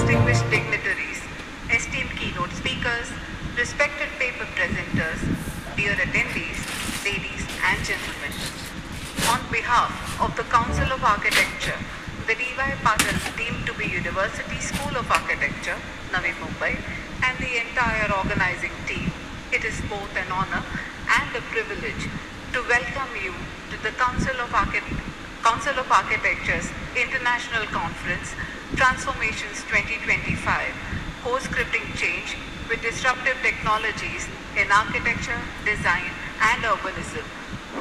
distinguished dignitaries, esteemed keynote speakers, respected paper presenters, dear attendees, ladies and gentlemen. On behalf of the Council of Architecture, the D.Y. Patil deemed to be University School of Architecture, Navi Mumbai, and the entire organizing team, it is both an honor and a privilege to welcome you to the Council of Architecture's International Conference, Transformations 2025, Co-Scripting Change with Disruptive Technologies in Architecture, Design and Urbanism,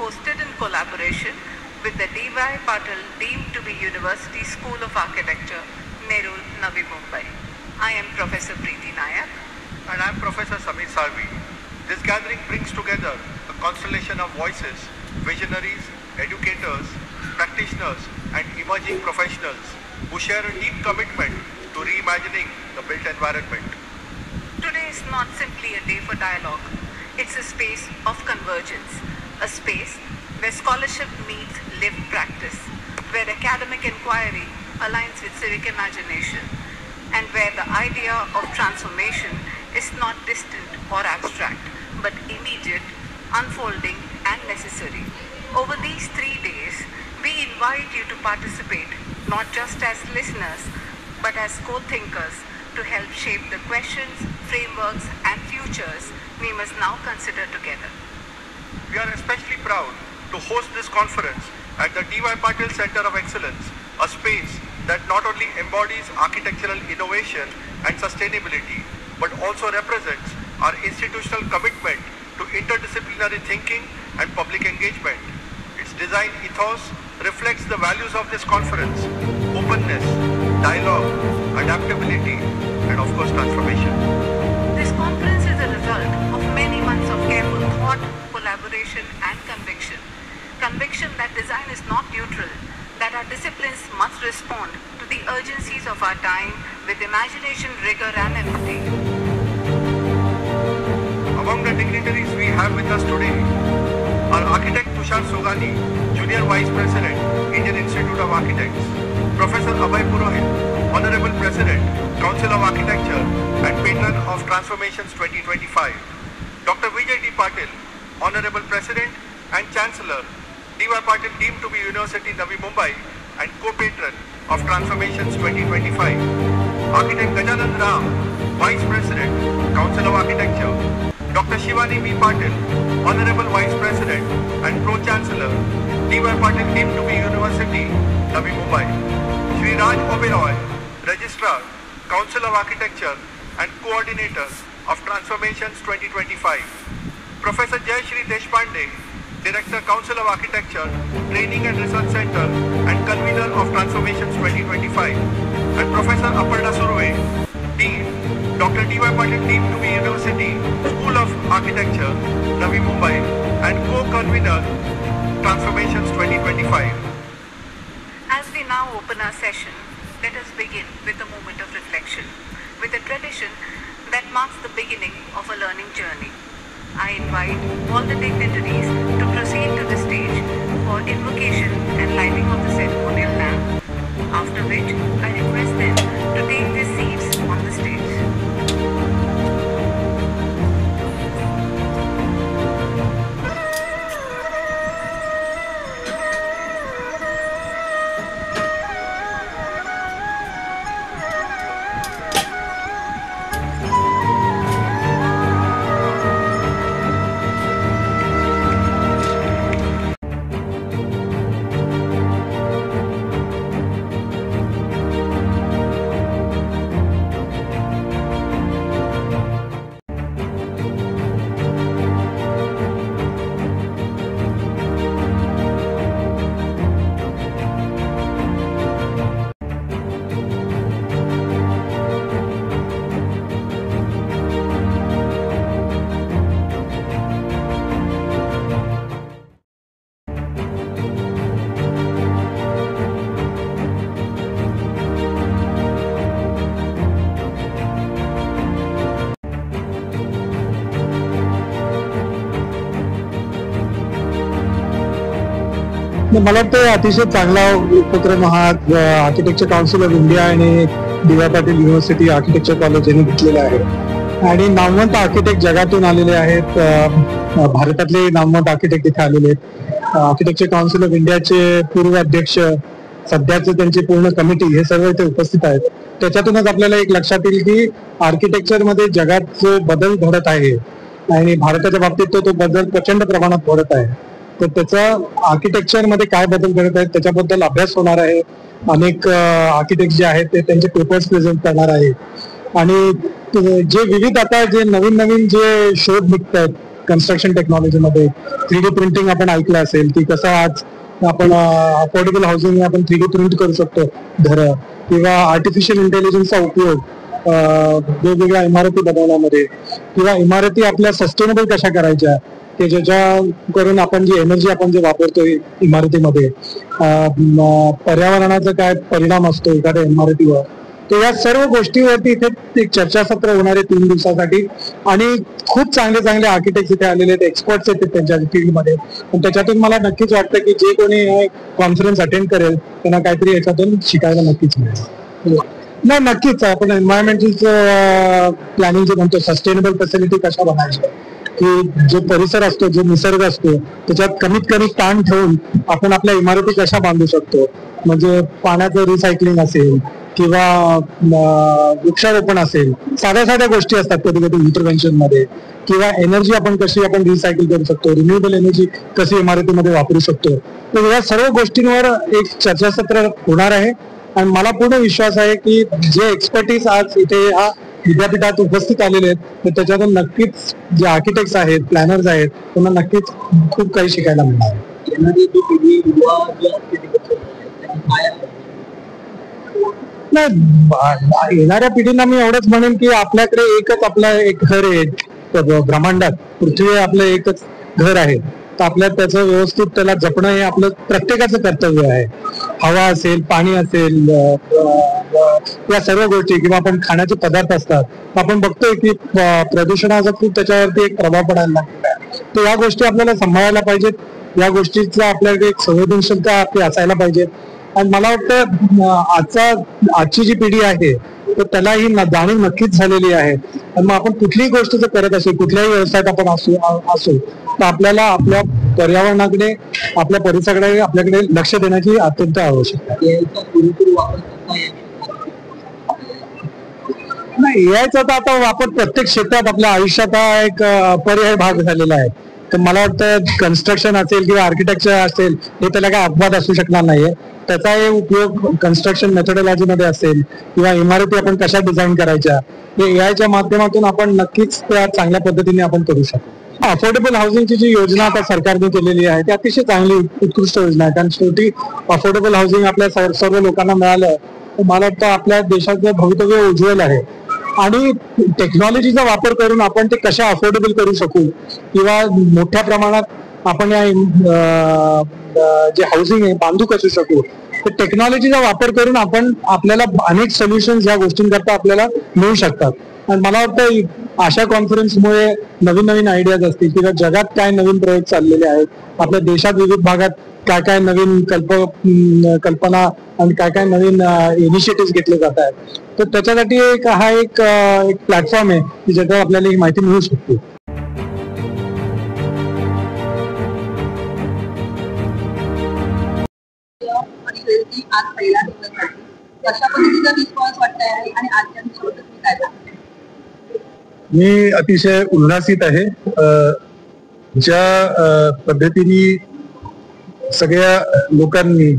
hosted in collaboration with the D.Y. Patil deemed to be University School of Architecture, Nerul, Navi Mumbai. I am Professor Preeti Nayak. And I am Professor Samir Salvi. This gathering brings together a constellation of voices, visionaries, educators, practitioners and emerging professionals who share a deep commitment to reimagining the built environment. Today is not simply a day for dialogue. It's a space of convergence, a space where scholarship meets lived practice, where academic inquiry aligns with civic imagination, and where the idea of transformation is not distant or abstract, but immediate, unfolding and necessary. Over these 3 days, we invite you to participate not just as listeners, but as co-thinkers to help shape the questions, frameworks and futures we must now consider together. We are especially proud to host this conference at the D.Y. Patil Center of Excellence, a space that not only embodies architectural innovation and sustainability, but also represents our institutional commitment to interdisciplinary thinking and public engagement. Its design ethos reflects the values of this conference: openness, dialogue, adaptability, and of course transformation. This conference is a result of many months of careful thought, collaboration and conviction. Conviction that design is not neutral, that our disciplines must respond to the urgencies of our time with imagination, rigor and empathy. Among the dignitaries we have with us today are Architect Tushar Sogani, Junior Vice President, Indian Institute of Architects; Professor Abhay Purohit, Honorable President, Council of Architecture and Patron of Transformations 2025; Dr. Vijay D. Patil, Honorable President and Chancellor, D.Y. Patil deemed to be University Navi Mumbai and co-patron of Transformations 2025; Architect Gajanan Ram, Vice President, Council of Architecture; Dr. Shivani B. Patil, Honorable Vice President and Pro-Chancellor, D.Y. Patil deemed to be University Navi Mumbai; Shri Raj Oberoi, Registrar, Council of Architecture and Coordinator of Transformations 2025; Professor Jay Shri Deshpande, Director, Council of Architecture, Training and Research Center and Convener of Transformations 2025; and Professor Aparna Surve, Dean, Dr. D.Y. Patil deemed to be University School of Architecture, Navi Mumbai and co-convener Transformations 2025. As we now open our session, let us begin with a moment of reflection, with a tradition that marks the beginning of a learning journey. I invite all the dignitaries to proceed to the stage for invocation and lighting of the ceremonial lamp, after which I request them to take their seats on the stage. मला वाटतं अतिशय चांगला उपक्रम हा architecture council of India आणि DY. Patil university architecture college यांनी घेतलेलं आहे आणि नामवंत आर्किटेक्ट जगातून आलेले आहेत. भारतातले नामवंत आर्किटेक्ट इथे आलेले आहेत. आर्किटेक्चर काउन्सिल ऑफ इंडियाचे पूर्व अध्यक्ष, सध्याचे त्यांची पूर्ण कमिटी, हे सर्व इथे उपस्थित आहेत. त्याच्यातूनच आपल्याला एक लक्षात येईल की आर्किटेक्चर मध्ये जगात जो बदल घडत आहे आणि भारताच्या बाबतीत तो बदल प्रचंड प्रमाणात घडत आहे. तर त्याचा आर्किटेक्चर मध्ये काय बदल घडत आहेत त्याच्याबद्दल अभ्यास होणार आहे. अनेक आर्किटेक्ट जे आहेत ते त्यांचे पेपर्स प्रेझेंट करणार आहे आणि जे विविध आता जे नवीन नवीन जे शोध निघत आहेत कन्स्ट्रक्शन टेक्नॉलॉजीमध्ये, 3D प्रिंटिंग आपण ऐकलं असेल की कसं आज आपण अफोर्डेबल हाऊसिंग आपण 3D प्रिंट करू शकतो घरं, किंवा आर्टिफिशियल इंटेलिजन्सचा उपयोग वेगवेगळ्या इमारती बनवण्यामध्ये, किंवा इमारती आपल्या सस्टेनेबल कशा करायच्या की ज्याच्या करून आपण जी एनर्जी आपण जे वापरतोय इमारतीमध्ये, पर्यावरणाचा काय परिणाम असतो एखाद्या इमारतीवर. तर या सर्व गोष्टीवरती इथे एक चर्चासत्र होणार आहे 3 दिवसासाठी आणि खूप चांगले चांगले आर्किटेक्ट इथे आलेले आहेत, एक्सपर्ट्स आहेत त्यांच्या फील्डमध्ये. पण त्याच्यातून मला नक्कीच वाटतं की जे कोणी कॉन्फरन्स अटेंड करेल त्यांना काहीतरी याच्यातून शिकायला नक्कीच मिळेल. नाही, नक्कीच आपण एन्व्हायरमेंटल प्लॅनिंग जे म्हणतो, सस्टेनेबल फॅसिलिटी कशा बनायच्या, की जो परिसर असतो, जो निसर्ग असतो त्याच्यात कमीत कमी ताण ठेवून आपण आपल्या इमारती कशा बांधू शकतो. म्हणजे पाण्याचं रिसायकलिंग असेल किंवा वृक्षारोपण असेल, साध्या साध्या गोष्टी असतात कधी कधी इंटरव्हेन्शन मध्ये, किंवा एनर्जी आपण कशी आपण रिसायकल करू शकतो, रिन्युएबल एनर्जी कशी इमारतीमध्ये वापरू शकतो. तर या सर्व गोष्टींवर एक चर्चासत्र होणार आहे आणि मला पूर्ण विश्वास आहे की जे एक्सपर्टीज आज इथे ह्या विद्यापीठात उपस्थित आलेले आहेत तर त्याच्यातून नक्कीच जे आर्किटेक्ट्स आहेत, प्लॅनर्स आहेत त्यांना नक्कीच खूप काही शिकायला मिळणार आहे. नाही, येणाऱ्या पिढींना मी एवढंच म्हणेन की आपल्याकडे एकच आपलं एक घर आहे ब्रह्मांडात, पृथ्वी आपलं एकच घर आहे. तर आपल्या त्याचं व्यवस्थित त्याला जपणं हे आपलं प्रत्येकाचं कर्तव्य आहे. हवा असेल, पाणी असेल, या सर्व गोष्टी, किंवा आपण खाण्याचे पदार्थ असतात आपण बघतोय की प्रदूषणाचा खूप त्याच्यावरती एक प्रभाव पडायला लागला आहे. तर या गोष्टी आपल्याला सांभाळायला पाहिजेत. या गोष्टीचा आपल्याकडे एक संवेदनशीलता आपली असायला पाहिजे. आणि मला वाटतं आजची जी पिढी आहे तर त्याला ही जाणीव नक्कीच झालेली आहे. आणि मग आपण कुठलीही गोष्ट जर करत असेल, कुठल्याही व्यवसायात आपण असू तर आपल्याला आपल्या पर्यावरणाकडे, आपल्या परिसराकडे आपल्याकडे लक्ष देण्याची अत्यंत आवश्यकता आहे. नाही, याचा तर आता वापर प्रत्येक क्षेत्रात आपल्या आयुष्यात हा एक अपरिहार्य भाग झालेला आहे. तर मला वाटतं कन्स्ट्रक्शन असेल किंवा आर्किटेक्चर असेल हे त्याला काय अपवाद असू शकणार नाहीये. त्याचा हे उपयोग कन्स्ट्रक्शन मेथोडॉलॉजी मध्ये असेल किंवा इमारती आपण कशा डिझाईन करायच्या, हे एआयच्या माध्यमातून आपण नक्कीच त्या चांगल्या पद्धतीने आपण करू शकतो. अफोर्डेबल हाऊसिंगची जी योजना आता सरकारने केलेली आहे ती अतिशय चांगली उत्कृष्ट योजना आहे. कारण शेवटी अफोर्डेबल हाऊसिंग आपल्या सर्व लोकांना मिळालं तर मला वाटतं आपल्या देशाचं भवितव्य उज्ज्वल आहे. आणि टेक्नॉलॉजीचा वापर करून आपण ते कशा अफोर्डेबल करू शकू किंवा मोठ्या प्रमाणात आपण या जे हाऊसिंग आहे बांधू कसू शकू, तर टेक्नॉलॉजीचा वापर करून आपण आपल्याला अनेक सोल्युशन्स या गोष्टींकरता आपल्याला मिळू शकतात. आणि मला वाटतं अशा कॉन्फरन्समुळे नवीन नवीन आयडियाज असतील किंवा जगात काय नवीन प्रयोग चाललेले आहेत, आपल्या देशात विविध भागात काय काय नवीन कल्पना आणि काय काय नवीन इनिशिएटिव्ह घेतले जात आहेत, तर त्याच्यासाठी हा एक प्लॅटफॉर्म आहे की ज्याच्यावर आपल्याला ही माहिती मिळू शकते. आज पहिला दिवस आहे, कशा पद्धतीचा रिस्पॉन्स वाटतंय आणि आजच्या दिवसाबद्दल तुम्ही काय सांगता? मी अतिशय उल्हासित आहे. ज्या पद्धतीने सगळ्या लोकांनी,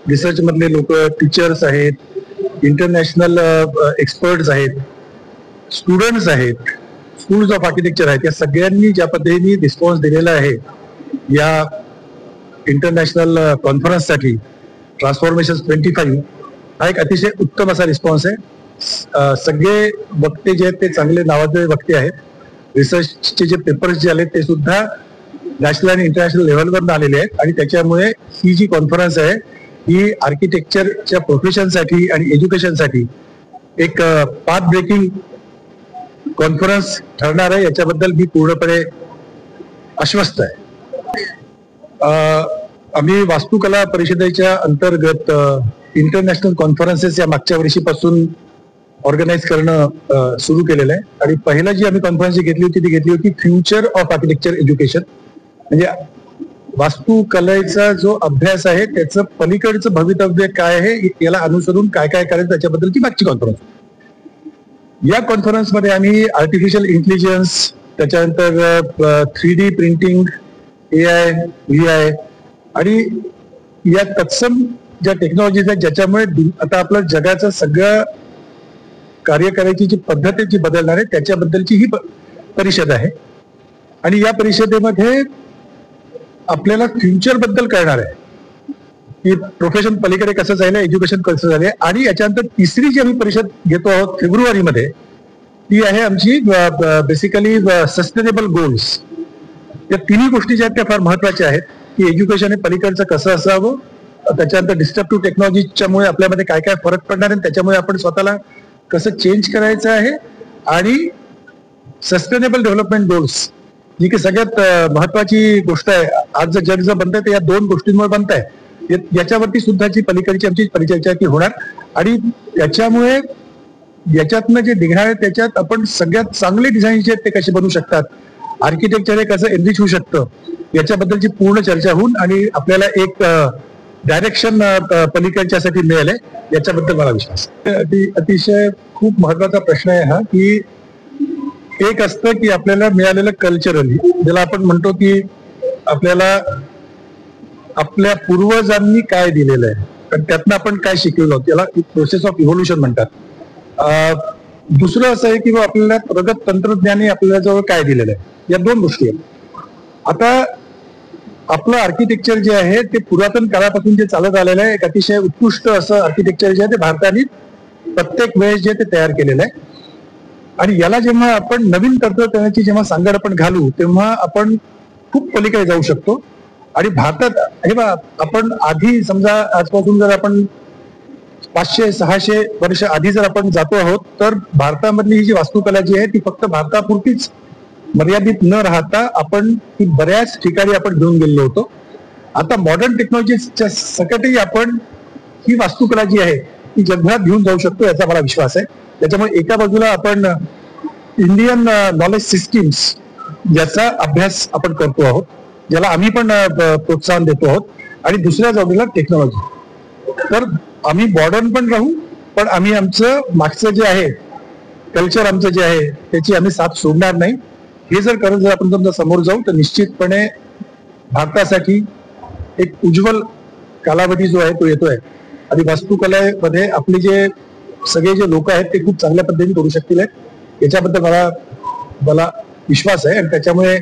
रिसर्च मधले लोक, टीचर्स आहेत, इंटरनॅशनल एक्सपर्ट्स आहेत, स्टुडंट्स आहेत, स्कूल्स ऑफ आर्किटेक्चर आहेत, या सगळ्यांनी ज्या पद्धतीने रिस्पॉन्स दिलेला आहे या इंटरनॅशनल कॉन्फरन्ससाठी ट्रान्सफॉर्मेशन 25, हा एक अतिशय उत्तम असा रिस्पॉन्स आहे. सगळे वक्ते जे आहेत ते चांगले नावाजलेले वक्ते आहेत. रिसर्चचे जे पेपर्स जे आले ते सुद्धा नॅशनल आणि इंटरनॅशनल लेव्हलवर आलेले आहेत आणि त्याच्यामुळे ही जी कॉन्फरन्स आहे ही आर्किटेक्चरच्या प्रोफेशनसाठी आणि एज्युकेशनसाठी एक पाथ ब्रेकिंग कॉन्फरन्स ठरणार आहे, याच्याबद्दल मी पूर्णपणे आश्वस्त आहे. आम्ही वास्तुकला परिषदेच्या अंतर्गत इंटरनॅशनल कॉन्फरन्सेस या मागच्या वर्षीपासून ऑर्गनाईज करणं सुरू केलेलं आहे. आणि पहिला जी आम्ही कॉन्फरन्स घेतली होती ती घेतली होती फ्युचर ऑफ आर्किटेक्चर एज्युकेशन, म्हणजे वास्तुकलेचा जो अभ्यास आहे त्याचं पलीकडचं भवितव्य काय आहे याला अनुसरून काय काय करायचं त्याच्याबद्दलची मागची कॉन्फरन्स. या कॉन्फरन्समध्ये आम्ही आर्टिफिशियल इंटेलिजन्स, त्याच्यानंतर 3D प्रिंटिंग, AI, VI आणि या तत्सम ज्या टेक्नॉलॉजीज आहेत ज्याच्यामुळे आता आपलं जगाचं सगळं कार्य करायची जी पद्धत आहे जी बदलणार आहे त्याच्याबद्दलची ही परिषद आहे. आणि या परिषदेमध्ये आपल्याला फ्युचर बद्दल कळणार आहे की प्रोफेशन पलीकडे कसं जाईल, एज्युकेशन कसं झालंय. आणि याच्यानंतर तिसरी जी आम्ही परिषद घेतो आहोत फेब्रुवारीमध्ये ती आहे आमची बेसिकली सस्टेनेबल गोल्स. या तिन्ही गोष्टी ज्या आहेत त्या फार महत्वाच्या आहेत की एज्युकेशन हे पलीकडचं कसं असावं, त्याच्यानंतर डिस्ट्रप्टिव्ह टेक्नॉलॉजीच्यामुळे आपल्यामध्ये काय काय फरक पडणार आहे, त्याच्यामुळे आपण स्वतःला कसं चेंज करायचं आहे, आणि सस्टेनेबल डेव्हलपमेंट गोल्स जी की सगळ्यात महत्वाची गोष्ट आहे. आज जग जर बनतंय तर या दोन गोष्टींमुळे बनत आहे. याच्यावरती सुद्धा जी पलीकडची आमची परिचर्चा ती होणार. आणि याच्यामुळे याच्यातनं जे निघणार आहे त्याच्यात आपण सगळ्यात चांगले डिझाईन जे आहेत ते कसे बनवू शकतात, आर्किटेक्चर हे कसं एनरिच होऊ शकतं याच्याबद्दलची पूर्ण चर्चा होऊन आणि आपल्याला एक डायरेक्शन पलीकडच्यासाठी मिळालंय याच्याबद्दल मला विश्वास. अतिशय खूप महत्वाचा प्रश्न आहे हा, की एक असतं की आपल्याला मिळालेलं कल्चरली, ज्याला आपण म्हणतो की आपल्याला आपल्या पूर्वजांनी काय दिलेलं आहे आणि त्यातनं आपण काय शिकवलं, त्याला प्रोसेस ऑफ इव्होल्युशन म्हणतात. दुसरं असं आहे की आपल्याला प्रगत तंत्रज्ञानी आपल्याला जवळ काय दिलेलं आहे. या दोन गोष्टी आहेत. आता आपलं आर्किटेक्चर जे आहे ते पुरातन काळापासून जे चालत आलेलं आहे एक अतिशय उत्कृष्ट असं आर्किटेक्चर जे आहे ते भारताने प्रत्येक वेळेस जे ते तयार केलेलं आहे. आणि याला जेव्हा आपण नवीन तंत्रज्ञानाची जेव्हा सांगड आपण घालू तेव्हा आपण खूप पलीकडे जाऊ शकतो. आणि भारतात हे बा आपण आधी समजा आजपासून जर आपण 500-600 वर्ष आधी जर आपण जातो आहोत तर भारतामधली ही जी वास्तुकला जी आहे ती फक्त भारतापुरतीच मर्यादित न राहता आपण ती बऱ्याच ठिकाणी आपण घेऊन गेलेलो होतो. आता मॉडर्न टेक्नॉलॉजीच्या सकटही आपण ही वास्तुकला जी आहे ती जगभरात घेऊन जाऊ शकतो याचा मला विश्वास आहे. त्याच्यामुळे एका बाजूला आपण इंडियन नॉलेज सिस्टीम्स याचा अभ्यास आपण करतो आहोत, ज्याला आम्ही पण प्रोत्साहन देतो आहोत. आणि दुसऱ्या बाजूला टेक्नॉलॉजी. तर आम्ही मॉडर्न पण राहू, पण आम्ही आमचं मागचं जे आहे कल्चर आमचं जे आहे त्याची आम्ही साथ सोडणार नाही. हे जर करत जर आपण समजा समोर जाऊ तर निश्चितपणे भारतासाठी एक उज्ज्वल कालावधी जो आहे तो येतोय. आणि वास्तुकलेमध्ये आपले जे सगळे जे लोक आहेत ते खूप चांगल्या पद्धतीने करू शकतील याच्याबद्दल मला विश्वास आहे. आणि त्याच्यामुळे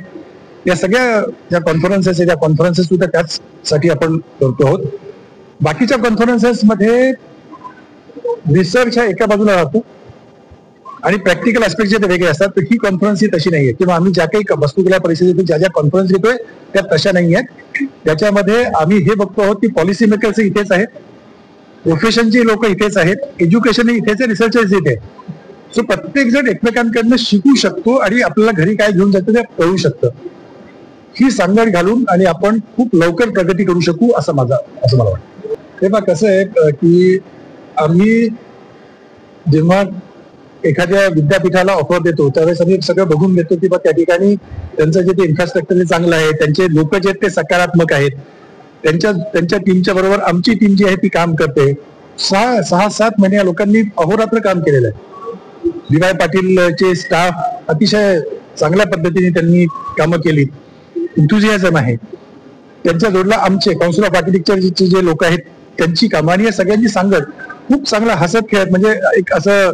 या सगळ्या ज्या कॉन्फरन्सेस आहे त्या कॉन्फरन्सेस सुद्धा त्याचसाठी आपण करतो आहोत. बाकीच्या कॉन्फरन्सेस मध्ये रिसर्च हा एका बाजूला राहतो आणि प्रॅक्टिकल ऍस्पेक्ट जे ते वेगळे असतात. तर ही कॉन्फरन्स ही तशी नाहीये, किंवा आम्ही ज्या काही वास्तुकला परिषदेतून ज्या ज्या कॉन्फरन्स घेतोय त्या तशा नाही आहेत. त्याच्यामध्ये आम्ही हे बघतो आहोत की पॉलिसी मेकर्स इथेच आहेत, प्रोफेशनची लोक इथेच आहेत, एज्युकेशन इथेच आहे, रिसर्चर्स इथे. सो प्रत्येक जण एकमेकांकडनं शिकू शकतो आणि आपल्याला घरी काय घेऊन जातं ते कळू शकतं. ही सांगड घालून आणि आपण खूप लवकर प्रगती करू शकू असं मला वाटतं. तेव्हा कसं आहे की आम्ही जेव्हा एखाद्या विद्यापीठाला ऑफर देतो त्यावेळेस आम्ही सगळं बघून घेतो की त्या ठिकाणी त्यांचं जे ते इन्फ्रास्ट्रक्चर चांगलं आहे, त्यांचे लोक जे आहेत ते सकारात्मक आहेत, त्यांच्या टीमच्या बरोबर आमची टीम जी आहे ती काम करते. 6-7 महिने या लोकांनी अहोरात्र काम केलेलं आहे. DY पाटीलचे स्टाफ अतिशय चांगल्या पद्धतीने त्यांनी कामं केली. इंथुझियाझम आहे त्यांच्या जोडला आमचे काउन्सिल ऑफ आर्किटेक्चरचे जे लोक आहेत त्यांची कामं. आणि या सगळ्यांची सांगड खूप चांगला हसत खेळत, म्हणजे एक असं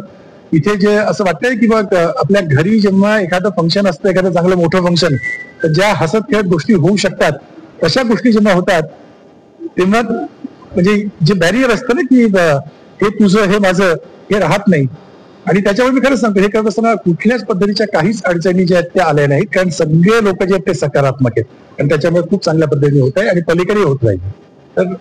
इथे जे असं वाटतंय की बघ आपल्या घरी जेव्हा एखादं फंक्शन असतं, एखादं चांगलं मोठं फंक्शन, तर ज्या हसत खेळत गोष्टी होऊ शकतात तशा गोष्टी जेव्हा होतात तेव्हा म्हणजे जे बॅरियर असतं ना की हे तुझं हे माझं हे राहत नाही. आणि त्याच्यावर मी खरंच सांगतो हे करत असताना कुठल्याच पद्धतीच्या काहीच अडचणी ज्या आहेत त्या आल्या नाहीत, कारण सगळे लोक जे आहेत ते सकारात्मक आहेत आणि त्याच्यामुळे खूप चांगल्या पद्धतीने होत आहे आणि पलीकडे होत राहील. तर